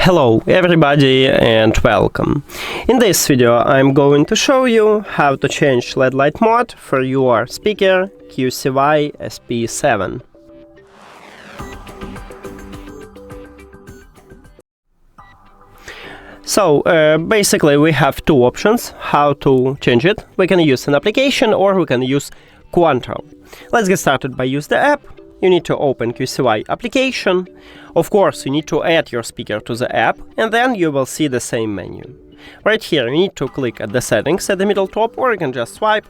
Hello everybody and welcome. In this video I'm going to show you how to change LED light mode for your speaker QCY SP7. So basically we have two options how to change it. We can use an application or we can use Control. Let's get started by use the app. You need to open QCY application. Of course, you need to add your speaker to the app, and then you will see the same menu. Right here, you need to click at the settings at the middle top, or you can just swipe.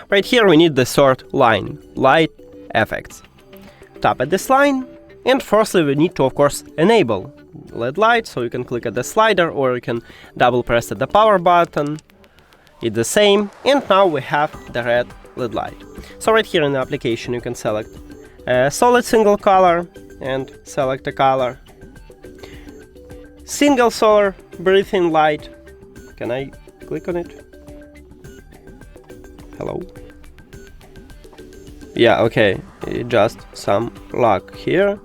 Right here, we need the third line, light effects. Tap at this line, and firstly, we need to, of course, enable LED light, so you can click at the slider, or you can double press at the power button. It's the same, and now we have the red LED light. So right here in the application you can select a solid single color and select a color. Single solar breathing light. Can I click on it? Hello? Yeah, okay, just some luck here.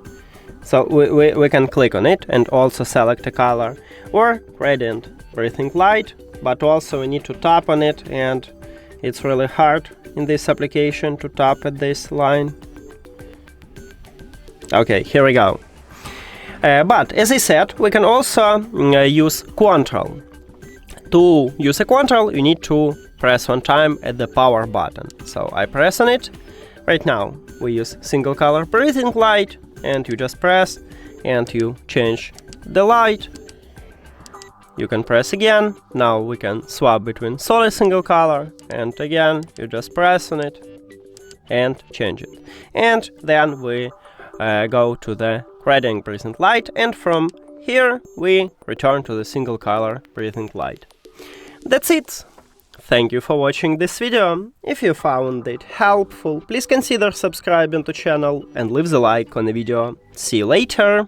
So we can click on it and also select a color. Or radiant breathing light, but also we need to tap on it, and it's really hard in this application to tap at this line. Okay, here we go. But as I said, we can also use Control. To use a Control, you need to press one time at the power button. So I press on it. Right now we use single color breathing light, and you just press and you change the light. You can press again. Now we can swap between solid single color, and again you just press on it and change it. And then we go to the radiant breathing light, and from here we return to the single color breathing light. That's it. Thank you for watching this video. If you found it helpful, please consider subscribing to the channel and leave the like on the video. See you later.